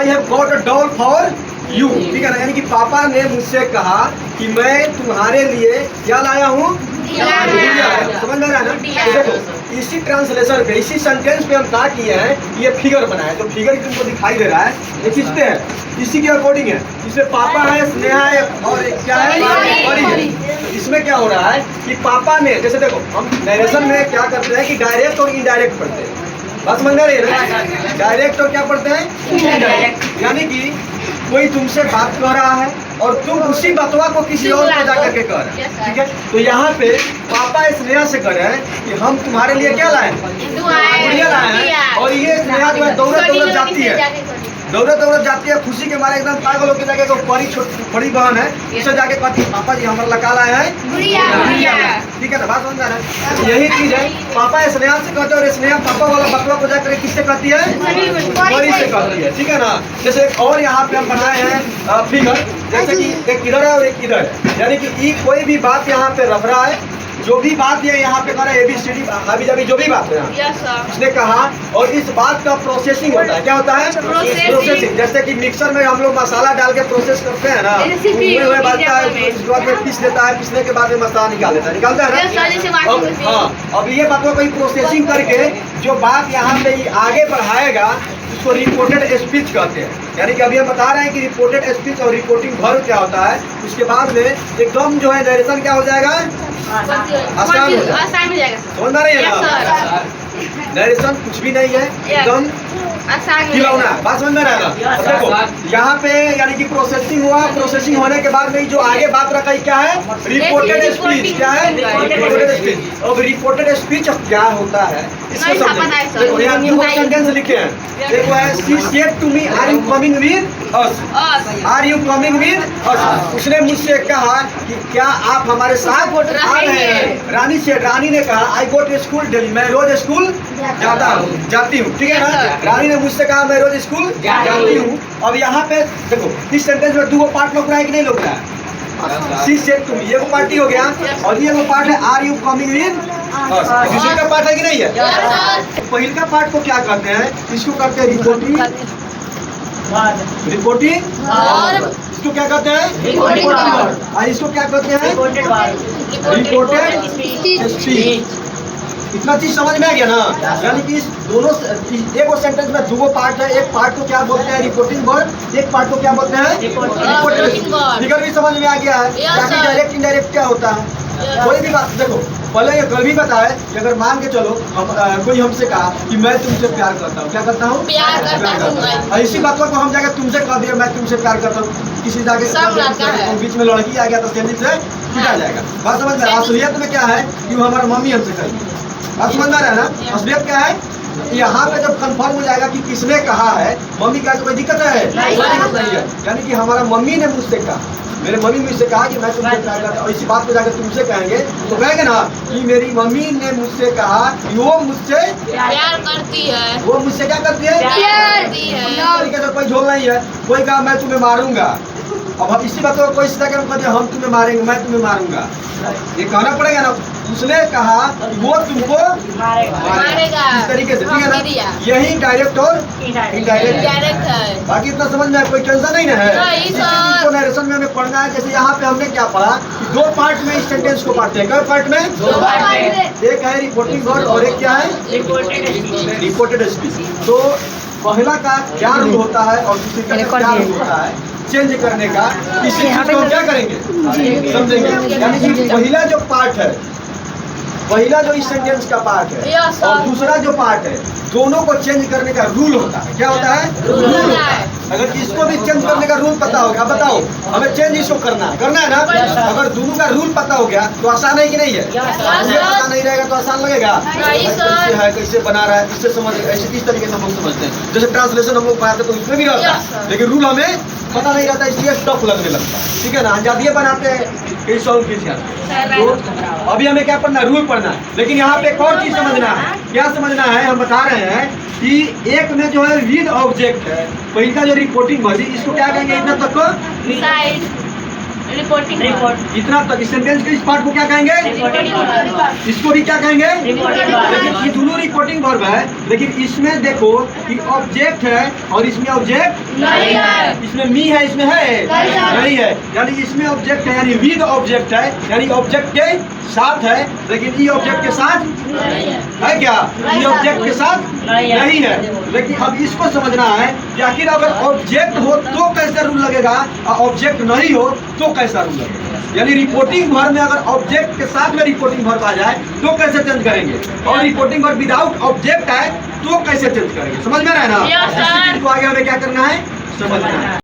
I have got a doll for you, ठीक है ना। यानी कि पापा ने मुझसे कहा कि मैं तुम्हारे लिए क्या लाया हूँ, समझ में आ रहा है ना। तो देखो इसी ट्रांसलेशन पे, इसी सेंटेंस पे हम क्या किए हैं, ये फिगर बनाया। जो फिगर तुमको दिखाई दे रहा है ये किस पे है, इसी के अकॉर्डिंग है। इसमें पापा है, स्नेहा है और क्या है, परी है। इसमें क्या हो रहा है कि पापा ने, जैसे देखो हम नरेशन में क्या करते हैं कि डायरेक्ट और इनडायरेक्ट पढ़ते हैं, बात समझ में आ रही है ना। डायरेक्ट और क्या पढ़ते हैं, इनडायरेक्ट। यानी कि कोई तुमसे बात कर रहा है और तुम उसी बतवा को किसी और को जाकर के कह रहे हैं, ठीक है। तो यहाँ पे पापा स्नेहा से कह रहे हैं कि हम तुम्हारे लिए क्या लाए, गुड़िया लाए हैं। और ये स्नेहा जो है दौड़त जाती है, दौड़त जाती है, खुशी के मारे एकदम पागल होकर जाके तो बड़ी बहन है, उससे जाके कहती है पापा जी हमारा लगा लाए हैं गुड़िया, ठीक है ना। बात समझ में आ रहा है। यही चीज है, पापा स्नेहा से कहते हैं और स्नेहा पापा वाला बतवा को जाकर किससे कहती है, परी से कहती है, ठीक है ना। जैसे और यहाँ पे हम बनाए हैं फिगर, जैसे कि एक इधर है और एक इधर है। यानी कि कोई भी बात यहाँ पे रख रहा है, जो भी बात ये यहाँ पे करा ABCD हाबी जाबी जो भी बात है उसने कहा, और इस बात का प्रोसेसिंग होता है। क्या होता है, प्रोसेसिंग। जैसे कि मिक्सर में हम लोग मसाला डाल के प्रोसेस करते हैं ना, हुए बांधता है, उसके बाद में पीस लेता है, पीसने के बाद में मसाला निकालता है ना। हाँ, अब ये बातों को प्रोसेसिंग करके जो बात यहाँ पे आगे बढ़ाएगा उसको रिपोर्टेड स्पीच कहते हैं। यानी कि अभी हम बता रहे हैं कि रिपोर्टेड स्पीच और रिपोर्टिंग वर्ब क्या होता है। उसके बाद में एकदम जो है नरेशन क्या हो जाएगा, आसान हो जाएगा। समझ में रही है ना, नरेशन कुछ भी नहीं है, एकदम खिलौना। बात समझ में रहेगा। अब देखो यहाँ पे यानी कि प्रोसेसिंग हुआ, प्रोसेसिंग होने के बाद में जो आगे बात रखा क्या है, रिपोर्टेड स्पीच। क्या है, रिपोर्टेड स्पीच। अब रिपोर्टेड स्पीच अब क्या होता है इसको समझें। देखो यहाँ दो सेंटेंस लिखे हैं, एक है she said to me are you coming with us, are you coming with us. उसने मुझसे कहा कि क्या आप हमारे साथ आ रहे हैं। रानी ने कहा आई गो टू स्कूल डेली, मैं रोज स्कूल जाती हूँ, ठीक है ना। रानी ने मुझसे कहा मैं रोज स्कूल जाती हूँ। अब यहाँ पे देखो इस सेंटेंस में दो पार्ट लोग रहा है कि नहीं लोग रहा है। शी सेड टू मी ये वो पार्टी हो गया, और ये वो पार्ट है are you coming with us, दूसरे का पार्ट है कि नहीं है। पहले का पार्ट को क्या कहते हैं, इसको कहते हैं रिपोर्टिंग, इसको क्या कहते हैं, और इसको क्या कहते हैं, रिपोर्टेड स्पीच। इतना चीज समझ में आ गया ना। यानी कि इस दोनों एक सेंटेंस में दो पार्ट है, एक पार्ट को क्या बोलते हैं, रिपोर्टिंग वर्ब, एक पार्ट को क्या बोलते हैं, रिपोर्टेड। फिगर भी समझ में आ गया है, डायरेक्ट इनडायरेक्ट क्या होता है। कोई भी बात देखो, पहले ये कल भी बताया कि अगर मान के चलो कोई हमसे कहा कि मैं तुमसे प्यार करता हूँ, क्या करता हूँ, प्यार करता हूँ। इसी बात को हम जाकर तुमसे कह दिया मैं तुमसे प्यार करता हूँ, किसी जाके बीच में लड़की आ गया तो सेंडिंग से पिटा जाएगा। बात समझ में। असलियत में क्या है कि वो हमारा मम्मी हमसे कही। बात समझ में आ रहा है ना। असलियत क्या है, यहाँ पे जब कंफर्म हो जाएगा कि किसने कहा है, मम्मी का तो कोई दिक्कत है, कोई दिक्कत नहीं है। यानी कि हमारा मम्मी ने मुझसे कहा, मेरे मम्मी मुझसे कहा कि मैं तुमसे प्यार करता हूँ, और इसी बात को जाकर तुमसे कहेंगे तो कहेंगे ना कि मेरी मम्मी ने मुझसे कहा कि वो मुझसे प्यार करती है, वो मुझसे क्या करती है, प्यार करती है। इस तरीके से कोई झोल नहीं है। कोई कहा मैं तुम्हें मारूंगा, अब इसी बात को कोई सीधा कर हम तुम्हें मारेंगे, मैं तुम्हें मारूंगा, ये कहना पड़ेगा ना। उसने कहा वो तुमको मारेगा, इस तरीके से, ठीक है ना। यही डायरेक्ट और इनडायरेक्ट है। बाकी इतना समझ में कोई टेंशन नहीं ना है। इसको नरेशन में हमें पढ़ना है। जैसे यहाँ पे हमने क्या पढ़ा कि दो पार्ट में इस सेंटेंस को पढ़ते हैं। कई पार्ट में, एक है रिपोर्टिंग वर्ब और एक क्या है, रिपोर्टेड स्पीच। तो पहला का क्या रूल होता है और दूसरे का क्या रूल होता है चेंज करने का, इसी चीज को हम क्या करेंगे समझेंगे। यानी कि पहला जो पार्ट है, पहला जो इस सेंटेंस का पार्ट है और दूसरा जो पार्ट है, दोनों को चेंज करने का रूल होता है। क्या होता है, रूल होता है। अगर इसको भी चेंज करने का रूल पता हो गया, बताओ हमें चेंज इसको करना है ना। अगर दोनों का रूल पता हो गया तो आसान है कि नहीं है। मुझे पता नहीं रहेगा तो आसान लगेगा, कैसे है, कैसे बना रहा है, इससे समझ, ऐसे इस तरीके से हम लोग समझते हैं। जैसे ट्रांसलेशन हम लोग पढ़ाते तो इसमें भी रहता है, लेकिन रूल हमें पता नहीं रहता, इसलिए टफ लगने लगता है, ठीक है ना। जब ये बनाते हैं सॉल्व कीजिए। तो अभी हमें क्या पढ़ना है, रूल पढ़ना है। लेकिन यहाँ पे एक और चीज समझना है। क्या समझना है, हम बता रहे हैं कि एक में जो है विद ऑब्जेक्ट है, पहला जो रिपोर्टिंग वर्ब, इसको क्या कहेंगे इतना तक को रिपोर्टिंग इतना तक। इस सेंटेंस के इस पार्ट को क्या कहेंगे? इसको भी क्या कहेंगे? लेकिन ये दोनों रिपोर्टिंग वर्ब है, लेकिन इसमें देखो कि ऑब्जेक्ट है और इसमें ऑब्जेक्ट नहीं है। इसमें मी है, इसमें है नहीं है, यानी इसमें ऑब्जेक्ट है, यानी विद ऑब्जेक्ट है, यानी ऑब्जेक्ट के साथ है, लेकिन ये ऑब्जेक्ट के साथ है क्या? ये ऑब्जेक्ट के साथ नहीं है। लेकिन अब इसको समझना है कि आखिर अगर ऑब्जेक्ट हो तो कैसे रूल लगेगा और ऑब्जेक्ट नहीं हो तो कैसा रूल लगेगा। यानी रिपोर्टिंग वर्ब में अगर ऑब्जेक्ट के साथ में रिपोर्टिंग वर्ब आ जाए तो कैसे चेंज करेंगे, और रिपोर्टिंग वर्ब विदाउट ऑब्जेक्ट है तो कैसे चेंज करेंगे। समझ में आ रहा है ना? Yes, sir. इसी चीज को आगे हमें क्या करना है, समझना है।